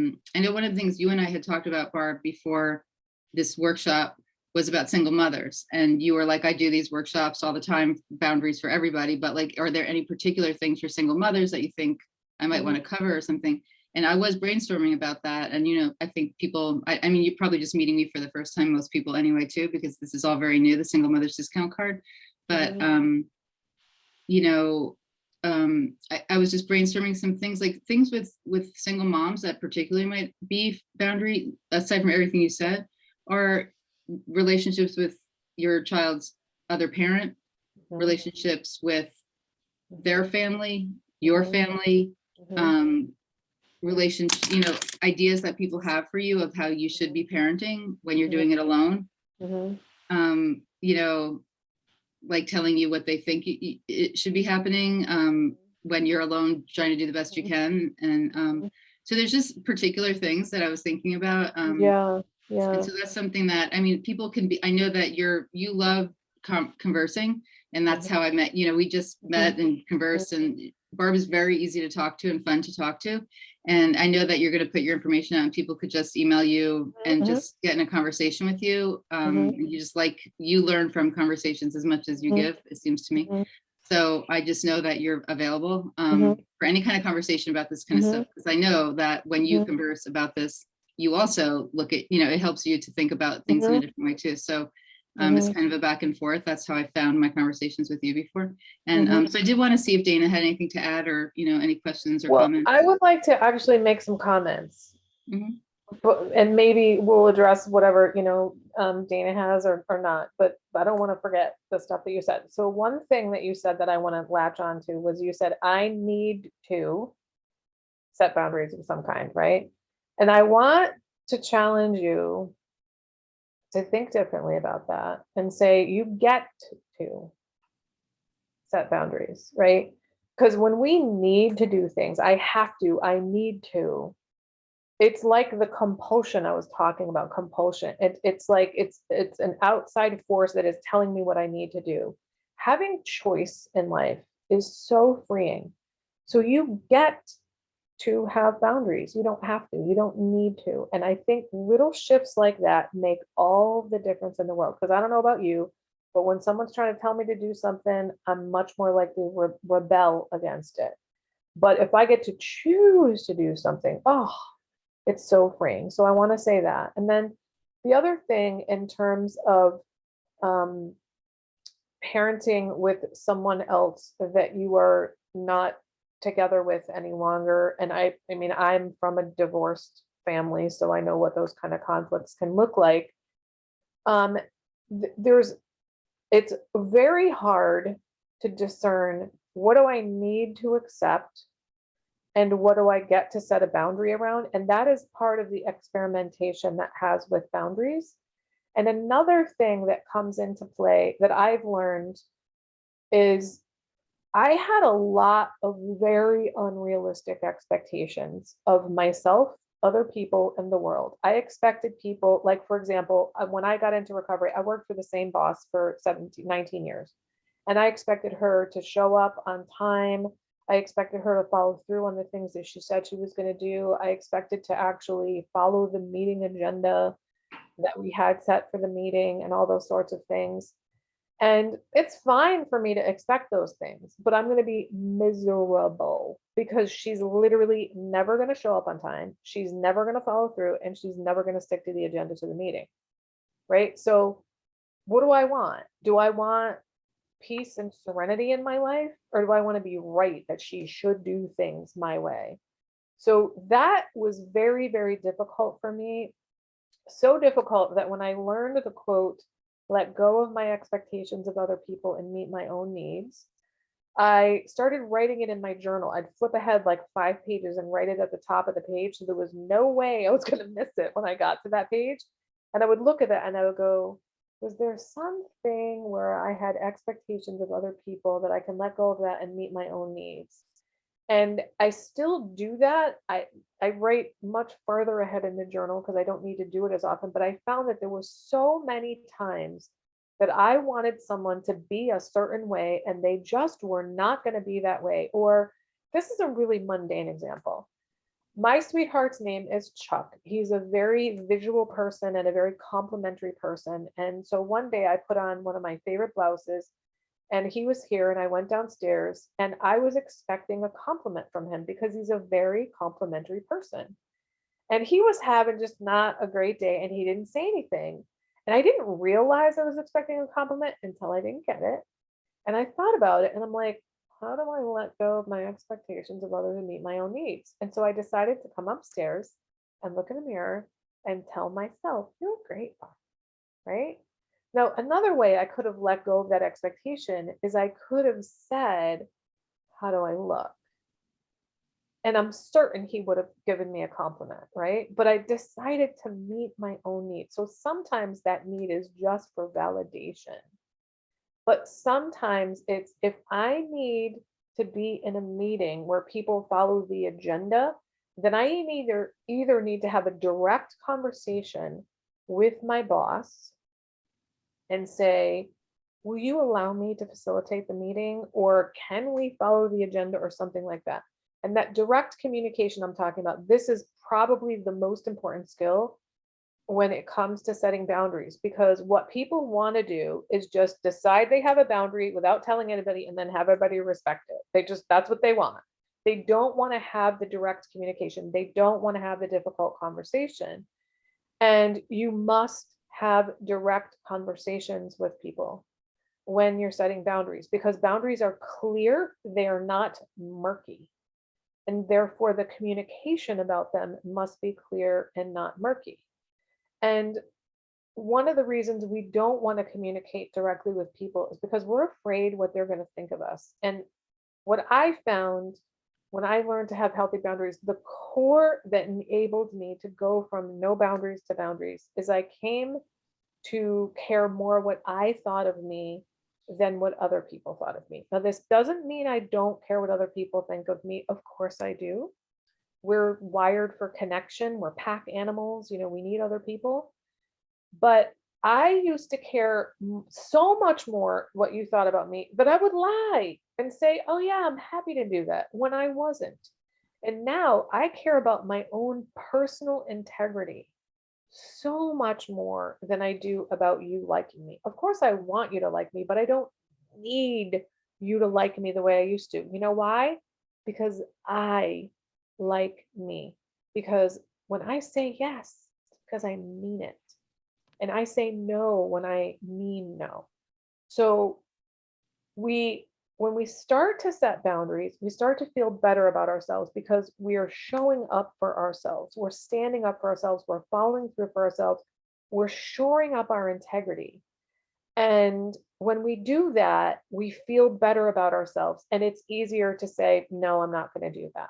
know one of the things you and I had talked about, Barb, before this workshop was about single mothers. And you were like, I do these workshops all the time, boundaries for everybody, but like, are there any particular things for single mothers that you think I might want to cover or something? And I was brainstorming about that. And, I think people, I mean, you're probably just meeting me for the first time, most people anyway, too, because this is all very new, the single mother's discount card. But, you know, I was just brainstorming some things, like things with single moms that particularly might be boundary, aside from everything you said, are relationships with your child's other parent, relationships with their family, your family, relationship, ideas that people have for you of how you should be parenting when you're doing it alone. Like telling you what they think it should be happening when you're alone, trying to do the best you can. And so there's just particular things that I was thinking about. And so that's something that, I mean, people can be, I know that you love conversing, and that's how I met, we just met and conversed, and Barb is very easy to talk to and fun to talk to. And I know that you're going to put your information out and people could just email you and just get in a conversation with you. And you learn from conversations as much as you give, it seems to me. So I just know that you're available for any kind of conversation about this kind of stuff, because I know that when you converse about this, you also look at, it helps you to think about things in a different way too. So it's kind of a back and forth. That's how I found my conversations with you before. And so I did want to see if Dana had anything to add, or, any questions or comments. I would like to actually make some comments, and maybe we'll address whatever, Dana has or not, but I don't want to forget the stuff that you said. So one thing that you said that I want to latch on to was, you said, I need to set boundaries of some kind, right? And I want to challenge you to think differently about that and say, you get to set boundaries, right? Because when we need to do things, I need to, it's like the compulsion I was talking about, compulsion. It's like, it's an outside force that is telling me what I need to do. Having choice in life is so freeing. So you get to have boundaries. You don't have to, you don't need to. And I think little shifts like that make all the difference in the world. Because I don't know about you, but when someone's trying to tell me to do something, I'm much more likely to rebel against it. But if I get to choose to do something, it's so freeing. So I want to say that. And then the other thing in terms of parenting with someone else that you are not together with any longer. And I mean, I'm from a divorced family, so I know what those kind of conflicts can look like. It's very hard to discern, what do I need to accept and what do I get to set a boundary around? And that is part of the experimentation that has with boundaries. And another thing that comes into play that I've learned is, I had a lot of very unrealistic expectations of myself, other people, and the world. I expected people, like, for example, when I got into recovery, I worked for the same boss for 19 years. And I expected her to show up on time. I expected her to follow through on the things that she said she was going to do. I expected to actually follow the meeting agenda that we had set for the meeting and all those sorts of things. And it's fine for me to expect those things, but I'm going to be miserable because she's literally never going to show up on time. She's never going to follow through, and she's never going to stick to the agenda to the meeting. Right? So what do I want? Do I want peace and serenity in my life? Or do I want to be right that she should do things my way? So that was very, very difficult for me. So difficult that when I learned the quote, let go of my expectations of other people and meet my own needs, I started writing it in my journal. I'd flip ahead like 5 pages and write it at the top of the page. So there was no way I was going to miss it when I got to that page. And I would look at that and I would go, was there something where I had expectations of other people that I can let go of that and meet my own needs? And I still do that. I write much farther ahead in the journal because I don't need to do it as often, but I found that there were so many times that I wanted someone to be a certain way and they just were not going to be that way. Or this is a really mundane example. My sweetheart's name is Chuck. He's a very visual person and a very complimentary person. And so one day I put on one of my favorite blouses And he was here and I went downstairs and I was expecting a compliment from him because he's a very complimentary person. And he was having just not a great day and he didn't say anything. And I didn't realize I was expecting a compliment until I didn't get it. And I thought about it and I'm like, how do I let go of my expectations of others and meet my own needs? And so I decided to come upstairs and look in the mirror and tell myself, you're great, Bob, right? Now, another way I could have let go of that expectation is I could have said, how do I look? And I'm certain he would have given me a compliment, right? But I decided to meet my own needs. So sometimes that need is just for validation. But sometimes it's if I need to be in a meeting where people follow the agenda, then I either need to have a direct conversation with my boss and say, will you allow me to facilitate the meeting? Or can we follow the agenda or something like that? And that direct communication I'm talking about, this is probably the most important skill when it comes to setting boundaries, because what people want to do is just decide they have a boundary without telling anybody and then have everybody respect it. That's what they want. They don't want to have the direct communication. They don't want to have the difficult conversation. And you must have direct conversations with people when you're setting boundaries, because boundaries are clear, they are not murky. And therefore, the communication about them must be clear and not murky. And one of the reasons we don't want to communicate directly with people is because we're afraid what they're going to think of us. And what I found when I learned to have healthy boundaries, the core that enabled me to go from no boundaries to boundaries is I came to care more what I thought of me than what other people thought of me. Now, this doesn't mean I don't care what other people think of me. Of course I do. We're wired for connection. We're pack animals. We need other people. But I used to care so much more what you thought about me that I would lie and say, oh yeah, I'm happy to do that when I wasn't. And now I care about my own personal integrity so much more than I do about you liking me. Of course, I want you to like me, but I don't need you to like me the way I used to. You know why? Because I like me. Because when I say yes, it's because I mean it. And I say no when I mean no. So when we start to set boundaries, we start to feel better about ourselves because we are showing up for ourselves. We're standing up for ourselves. We're following through for ourselves. We're shoring up our integrity. And when we do that, we feel better about ourselves. And it's easier to say, no, I'm not going to do that.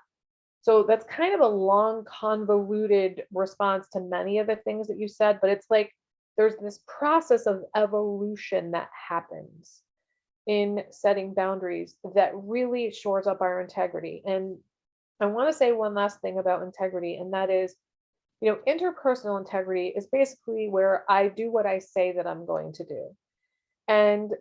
So that's kind of a long, convoluted response to many of the things that you said, but it's like there's this process of evolution that happens in setting boundaries that really shores up our integrity. And I want to say one last thing about integrity, and that is, interpersonal integrity is basically where I do what I say that I'm going to do. And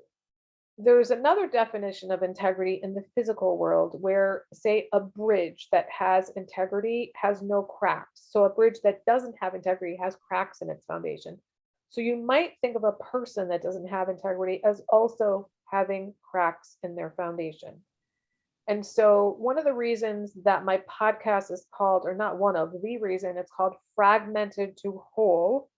there's another definition of integrity in the physical world where, say, a bridge that has integrity has no cracks. So a bridge that doesn't have integrity has cracks in its foundation. So you might think of a person that doesn't have integrity as also having cracks in their foundation. And so one of the reasons that my podcast is called, or not one of, the reason it's called Fragmented to Whole,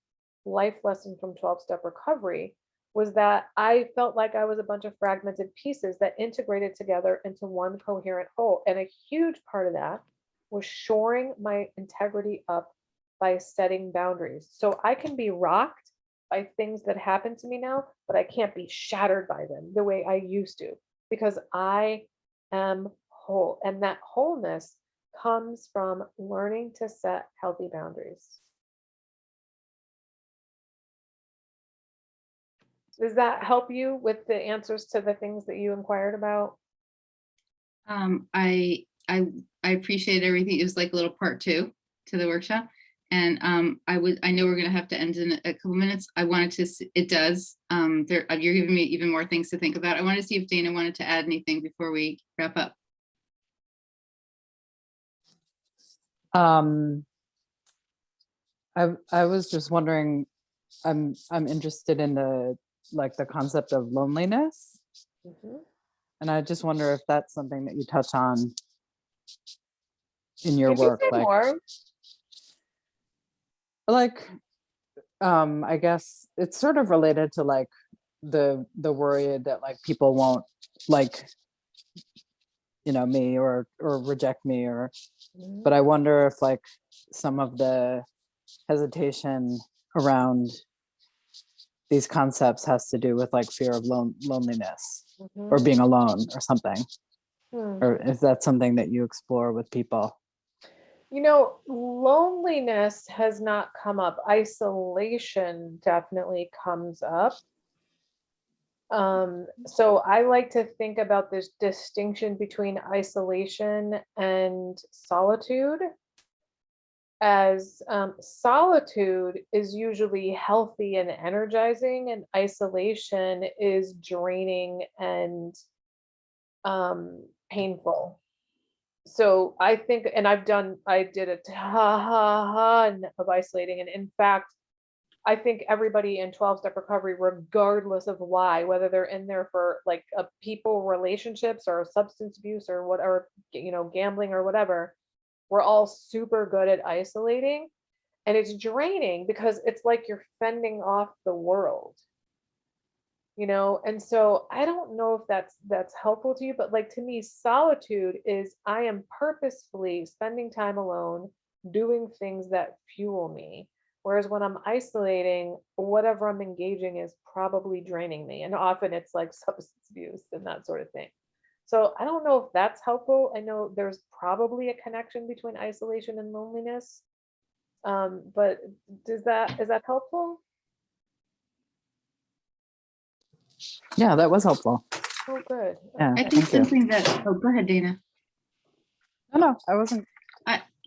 Life Lesson from 12-Step Recovery, was that I felt like I was a bunch of fragmented pieces that integrated together into one coherent whole. And a huge part of that was shoring my integrity up by setting boundaries. So I can be rocked by things that happen to me now, but I can't be shattered by them the way I used to, because I am whole. And that wholeness comes from learning to set healthy boundaries. Does that help you with the answers to the things that you inquired about? I appreciate everything. It was like a little part 2 to the workshop. And I know we're gonna have to end in a couple minutes. I wanted to, it does, you're giving me even more things to think about. I wanted to see if Dana wanted to add anything before we wrap up. I was just wondering, I'm interested in the concept of loneliness. Mhm. And I just wonder if that's something that you touch on in your Could you work, say more? like, I guess it's sort of related to like the worry that like people won't like, me or reject me or, Mhm. but I wonder if like some of the hesitation around these concepts has to do with like fear of loneliness or Mhm. being alone or something, Hmm. or if that's something that you explore with people. Loneliness has not come up. Isolation definitely comes up. So I like to think about this distinction between isolation and solitude, as solitude is usually healthy and energizing, and isolation is draining and painful. So I think, and I did a ton of isolating. And in fact, I think everybody in 12-step recovery, regardless of why, whether they're in there for like a people relationships or substance abuse or whatever, gambling or whatever, we're all super good at isolating. And it's draining because it's like you're fending off the world. And so I don't know if that's helpful to you, but like to me, solitude is I am purposefully spending time alone doing things that fuel me, whereas when I'm isolating, whatever I'm engaging is probably draining me, and often it's like substance abuse and that sort of thing. So I don't know if that's helpful. I know there's probably a connection between isolation and loneliness, but is that helpful? Yeah, that was helpful. Oh, good. Yeah, I Okay. think thank you. something that, oh, go ahead, Dana. No, I wasn't.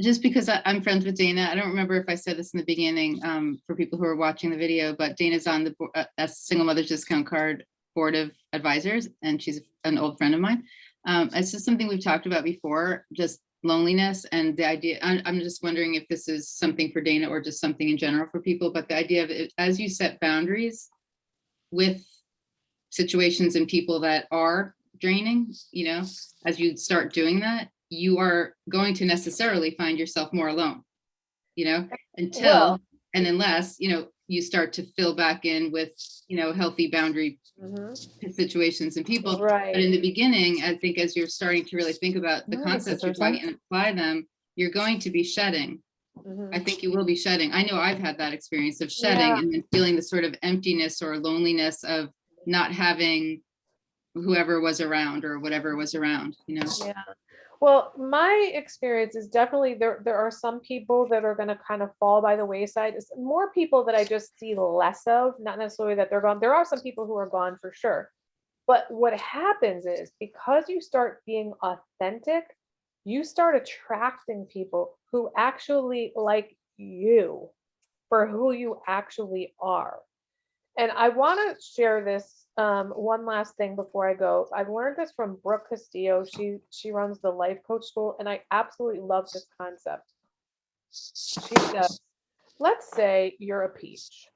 Just because I'm friends with Dana, I don't remember if I said this in the beginning, for people who are watching the video, but Dana's on the as Single Mothers Discount Card Board of Advisors, and she's an old friend of mine. It's just something we've talked about before, just loneliness and the idea. I'm just wondering if this is something for Dana or just something in general for people, but the idea of it, as you set boundaries with situations and people that are draining, as you start doing that, you are going to necessarily find yourself more alone, until Well, and unless, you start to fill back in with, healthy boundary mhm, situations and people. But right. in the beginning, I think as you're starting to really think about the No, concepts you're talking and apply them, you're going to be shedding. Mhm. I think you will be shedding. I know I've had that experience of shedding Yeah. and then feeling the sort of emptiness or loneliness of not having whoever was around or whatever was around. Yeah. Well, my experience is definitely there are some people that are going to kind of fall by the wayside. It's more people that I just see less of, not necessarily that they're gone. There are some people who are gone for sure. But what happens is because you start being authentic, you start attracting people who actually like you for who you actually are. And I want to share this one last thing before I go. I've learned this from Brooke Castillo. She runs the life coach school, and I absolutely love this concept. She says, let's say you're a peach.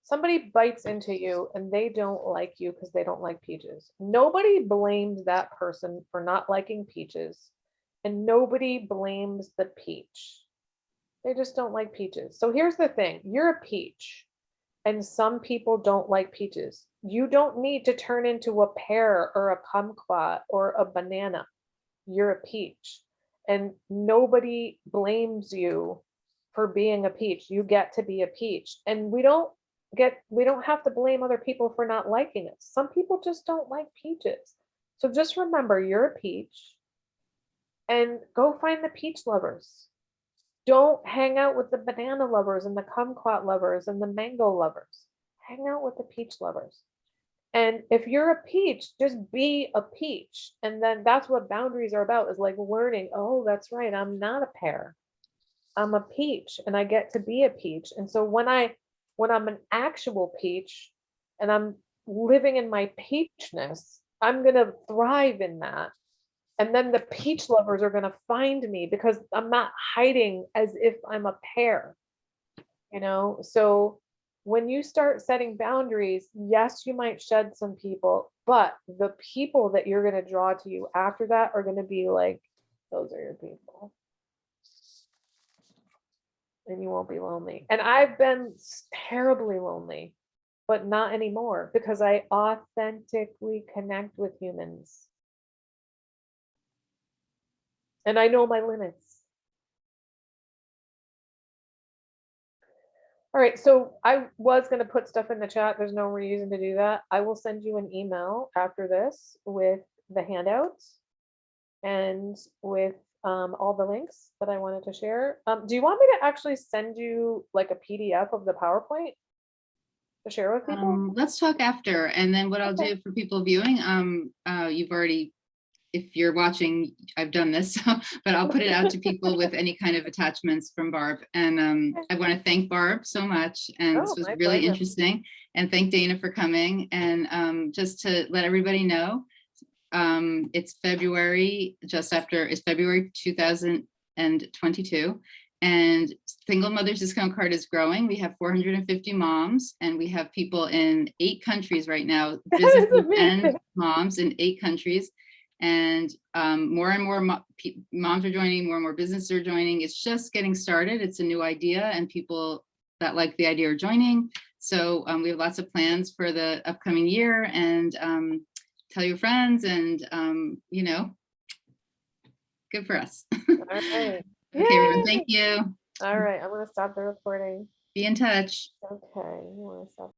Somebody bites into you and they don't like you because they don't like peaches. Nobody blames that person for not liking peaches, and nobody blames the peach. They just don't like peaches. So here's the thing, you're a peach. And some people don't like peaches. You don't need to turn into a pear or a kumquat or a banana. You're a peach. And nobody blames you for being a peach. You get to be a peach. And we don't have to blame other people for not liking it. Some people just don't like peaches. So just remember you're a peach and go find the peach lovers. Don't hang out with the banana lovers and the kumquat lovers and the mango lovers. Hang out with the peach lovers. And if you're a peach, just be a peach. And then that's what boundaries are about, is like learning, oh, that's right, I'm not a pear. I'm a peach and I get to be a peach. And so when I'm an actual peach and I'm living in my peachness, I'm going to thrive in that. And then the peach lovers are going to find me because I'm not hiding as if I'm a pear, So when you start setting boundaries, yes, you might shed some people, but the people that you're going to draw to you after that are going to be like, those are your people. And you won't be lonely. And I've been terribly lonely, but not anymore because I authentically connect with humans. And I know my limits. All right, so I was going to put stuff in the chat. There's no reason to do that. I will send you an email after this with the handouts and with all the links that I wanted to share. Do you want me to actually send you like a PDF of the PowerPoint to share with people? Let's talk after, and then what I'll Okay. do for people viewing, you've already, if you're watching, I've done this, but I'll put it out to people with any kind of attachments from Barb. And I want to thank Barb so much. And this Oh, was my really pleasure. interesting. And thank Dana for coming. And just to let everybody know, it's February, it's February 2022. And Single Mothers Discount Card is growing. We have 450 moms, and we have people in 8 countries right now, That is businesses and amazing. moms in 8 countries. And more and more moms are joining, more and more businesses are joining. It's just getting started. It's a new idea, and people that like the idea are joining. So we have lots of plans for the upcoming year, and tell your friends, and you know, good for us. All right. Okay, everyone, Yay. thank you. All right, I'm going to stop the recording. Be in touch. Okay, you want to stop